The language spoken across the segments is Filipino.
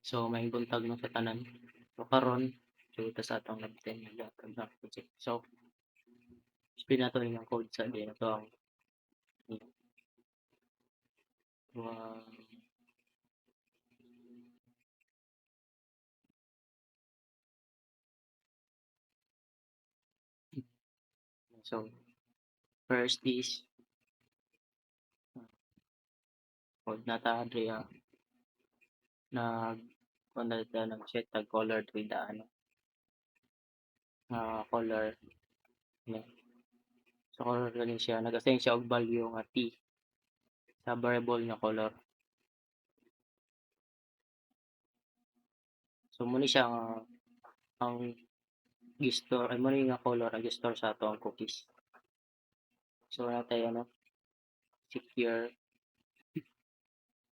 So may buntag no sa tanan. So karon ta sa atong labten nga project. So explain nato yung code sa di na to ang uh, so first is code na ta diri nag kung nag set tag color with the ano color ne. So color gani siya nag-assign siya og value nga t sa variable nga color. So mo ni siya ang gi-store ay mo ni nga color ang gi-store sa ato ang cookies. So natay ano secure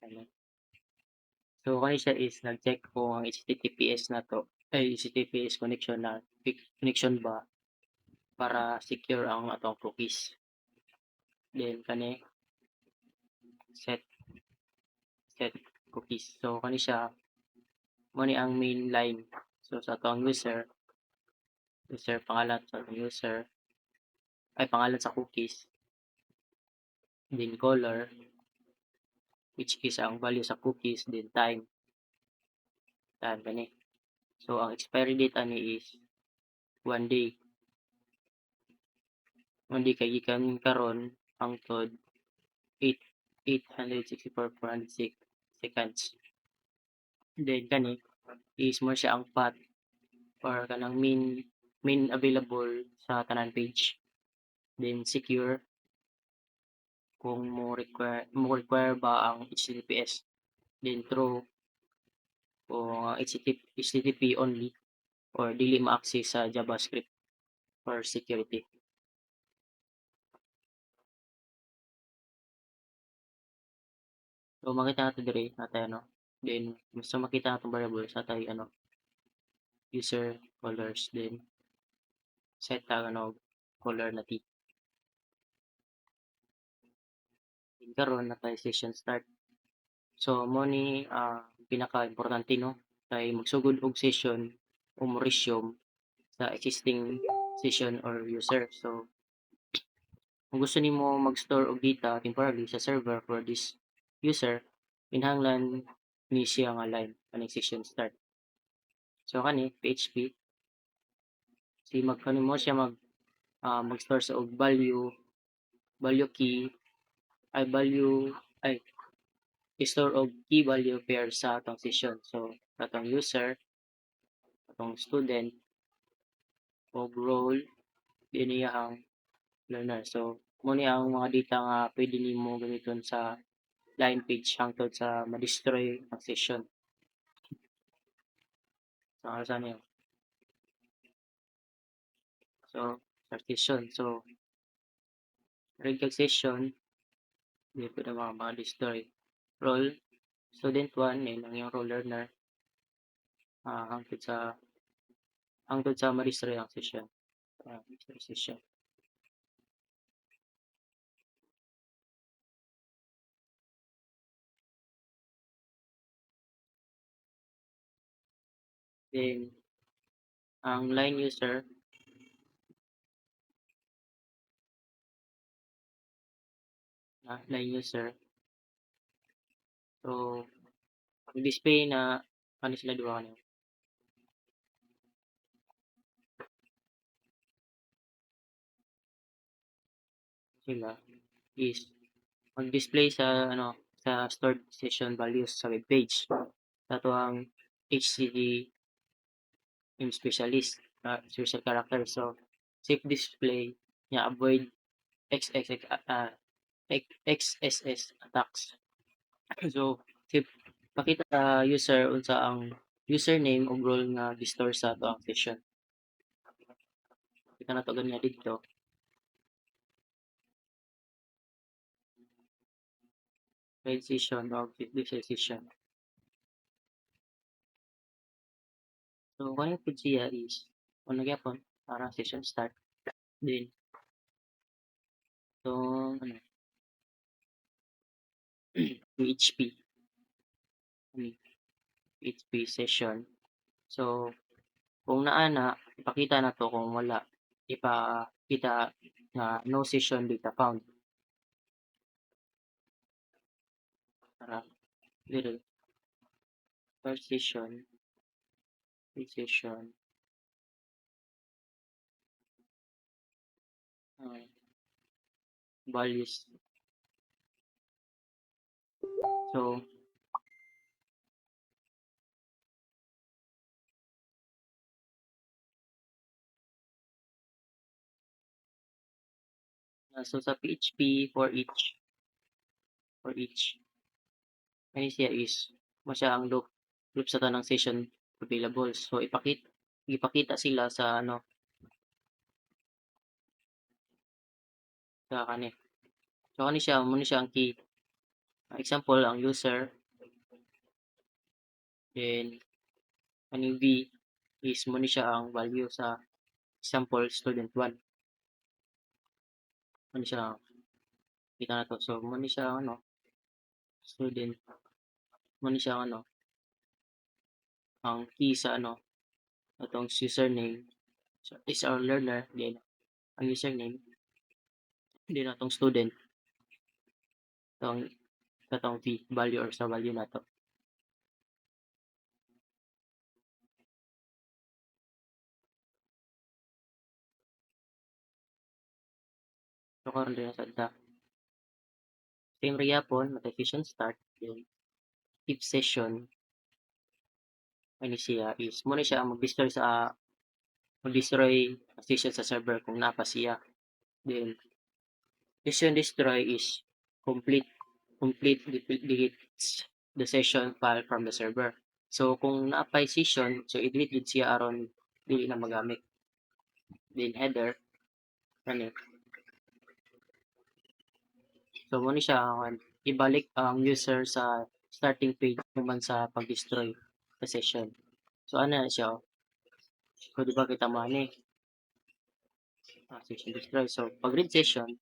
ano. So kani siya is nag-check kung ang HTTPS nato ay HTTPS connection ba para secure ang atong cookies. Then kani set set cookies. So kani siya mo ni ang main line. So sa atong user pangalan sa atong user ay pangalan sa cookies. Then color which is ang value sa cookies then time kani. So ang expiry date ani is 1 day. 1 day kay gikan karon hangtod 864,406 seconds. Then kani is mo siya ang path or kanang main available sa tanan page. Then secure kung mo require ba ang HTTPS. Then true kung HTTP only or dili ma-access sa JavaScript for security. So makita nato diri natay ano. Then basta makita natong variable sa tay ano user colors then set tag ano color na t. Then karon natay session start. So mo ni pinaka-importante no kay magsugod og session o mo-resume sa existing session or user. So kung gusto nimo mag-store og data temporarily sa server for this user, kinahanglan ni siya nga line kaning session start. So kani PHP si magkano mo siya mag-store sa og value key ay value ay i-store og key value pair sa atong session. So atong user, atong student og role dinhi ang learner. So mo ni ang mga data nga pwede nimo gamiton sa line page hangtod sa ma-destroy ang session. So asa niyo? So sa session. So red kag session di pwede ma-destroy. Role student 1 lang yung role learner hangtod sa ma-destroy ang session. Session. Then ang line user line user so display na ano sila duha kanina sila is mag-display sa ano sa stored session values sa web page sa tuang HTML specialist special character so safe display niya avoid XXX XSS attacks so safe pakita sa user unsa ang username ug role nga gi-store sa tuang session kita na to ganyan dito red session o visual session. So kaya pud siya is kung nagyapon para session start then itong ano PHP PHP session. So, kung naa na, ipakita na to kung wala. Ipakita nga no session data found. Para dire first session, values. So, so sa PHP for each ano siya is mo siya ang loop sa tanang session available. So, ipakita sila sa ano sa kani. So, mo ni siya ang key. Example, ang user, then kaning V is mo ni siya ang value sa example student 1. Mo ni siya kita na to. So, mo ni siya ano student, mo ni siya ano ang key sa ano atong username. So, is our learner, then ang username, then atong student, itong katong V value or sa value nato. So, karon din sa ta. Same repon, session start, then if session, ano siya is mo ni siya ang mag-destroy session sa server kung napa siya. Then, session destroy is complete deletes the session file from the server. So, kung naapay session, so i-delete siya aron dili na magamit. Then, header, ano, so mo ni siya ibalik ang user sa starting page naman sa pag-destroy sa session. So, ano na siya, so, di ba kita mo ani, session destroy. So, pag read session,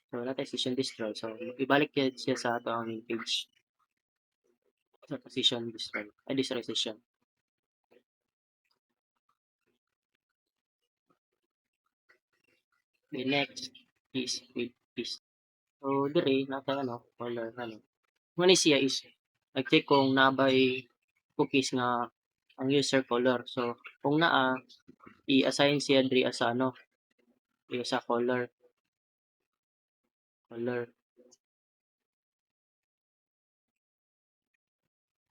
so, natin session destroy. So, ibalik siya sa ato main page. So, session destroy. Destroy session. The next is with is. So, dire, nata ano, color, ano. Muna siya is, nag-check kung nabay cookies nga ang user color. So, kung naa, i-assign siya dire as ano, sa color.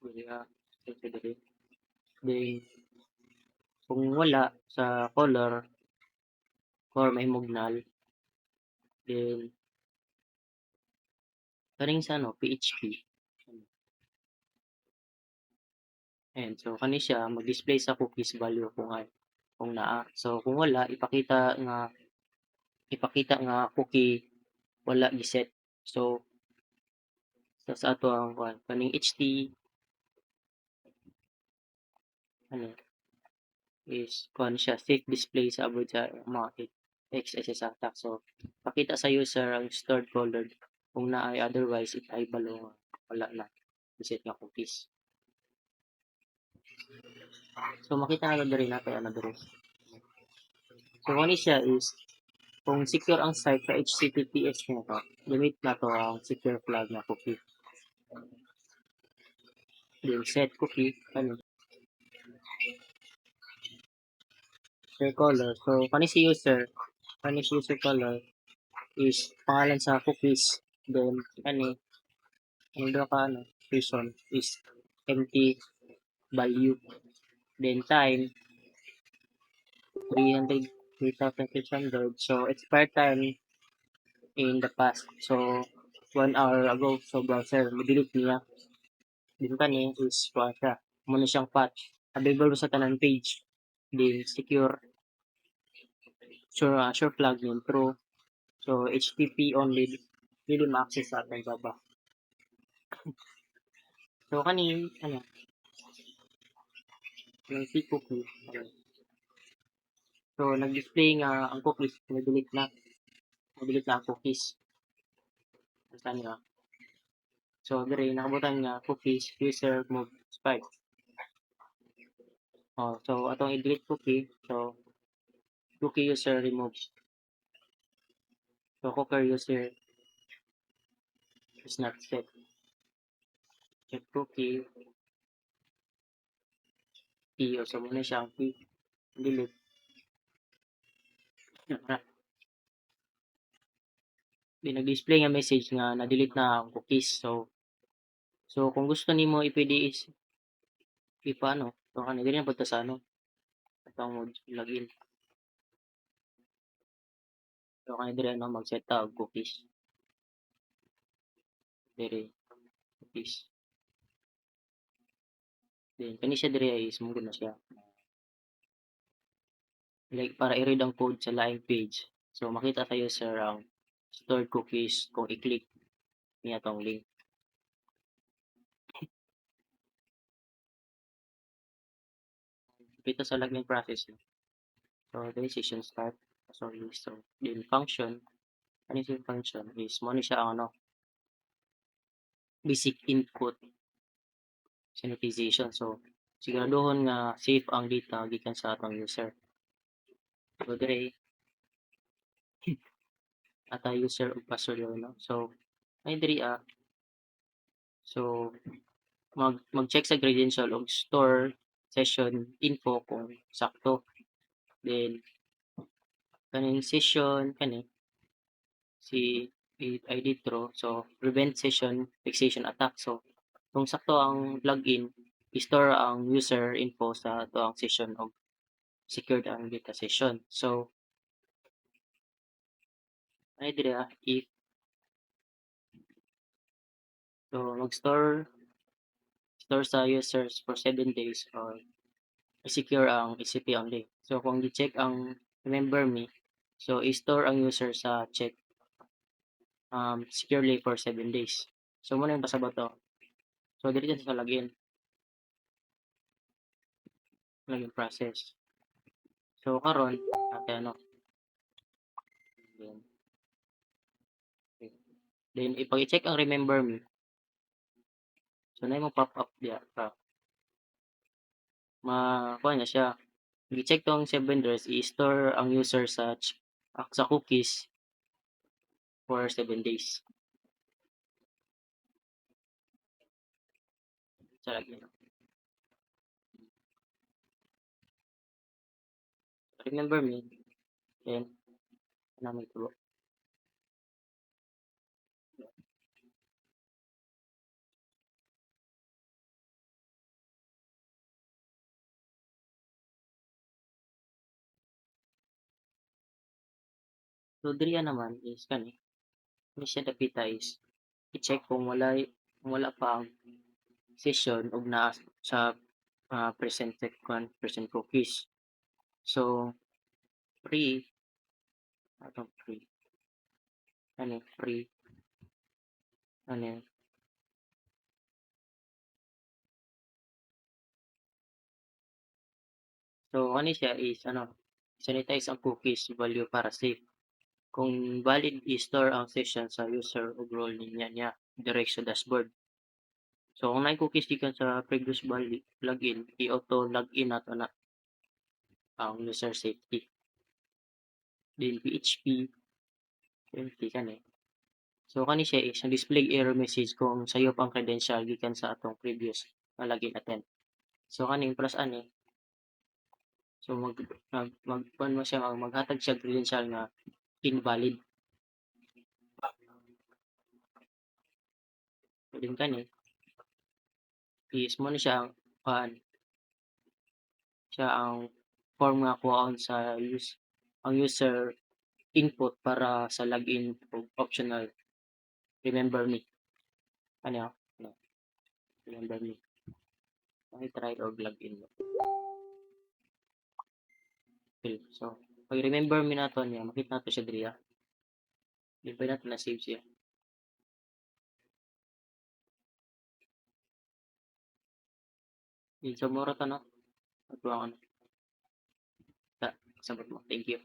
Kuya, ito dire. Then, kung wala sa color, or may mugnal, then, karing sa ano, PHP. Ayan, so kani siya mag-display sa cookies value kung naa. So kung wala, ipakita nga cookie wala giset. So sa ato ang kaning HT ano is kuan siya safe display sa abroad sa mga XSS attack. So pakita sa user ang stored folder kung naay otherwise ay balo nga wala na giset nga cookies. So makita na diri na kay ano diri. So kani siya is kung secure ang site sa HTTPS nito, limit na to ang secure flag na cookie. Then set cookie, ano, share color. So, kani si user color is pangalan sa cookies. Then, ang doon ka, person is empty value. Then, time, 300, 3,600. So, expire time in the past. So, 1 hour ago. So, browser, delete niya. Din kani is siya. Muna siyang patch. Available sa tanan page. Then, secure. Sure flag yun. True. So, HTTP only. Dili ma-access sa atong baba. So, yung si cookie. So, nag-display nga ang cookies. Na-delete na ang cookies. Saan nga? So, dire, nakabutan nga cookies, user, move, spike. So atong i-delete cookie. So cookie user remove. So cookie user is not set. Check cookie key o so muna siya ang key. Delete. Di nag-display nga message nga na-delete na ang cookies. So kung gusto nimo i-pwede is ipaano. So kanina dili na pagta sa ano. Atong login. So kanina dili ano mag-set ta og cookies. Diri cookies. Then kani siya diri is mo na siya. Like para i-read ang code sa laing page. So makita sa user ang stored cookies kung i-click niya tong link. Dito sa login process. So the session start. Sorry. So then function. Ano yung function is mo ni siya ang ano basic input sanitization. So siguraduhon nga safe ang data gikan sa atong user. So dire ata user ug password no. So ay diri so mag-check sa credential og store session info kung sakto. Then kaning session kani si ID throw so prevent session fixation attack. So kung sakto ang login, i-store ang user info sa ato ang session og secured ang data session. So ay diri if so mag-store sa users for 7 days or secure ang ECP only. So kung i-check ang remember me, so i-store ang user sa check securely for 7 days. So muna yung pasabot to. So dito sa login process. So karon natin ano then, ipag i-check ang remember me. So na mo pop up diya pa. Kuha na siya. I-check tong 7 days, i-store ang user sa cookies for 7 days. Sa login. Remember me, then namin tulo. So diriya naman is kani, ni siya dapita is i-check kung wala pa ang session og naa sa present cookies. So free atong free ano free ano so ano siya is ano sanitize ang cookies value para safe. Kung valid i-store ang session sa user ug role niya direct sa dashboard. So kung naay cookies gikan sa previous login, i-auto login nato na ang user safety. Then PHP 20 kani. So kani siya is display error message kung sayop ang credential gikan sa atong previous na login attend. So kani plus ani so kuan mo siya maghatag siya credential nga invalid. So din kani is mo ni siya kuan siya ang form nga kuhaon sa ang user input para sa login og optional remember me. Ano? No, remember me. Try og login mo. Okay. So, pag remember me nato niya, makita nato siya diri. Di pa nato na save siya. So, mura ta no. At ano. Sabot mo. Thank you.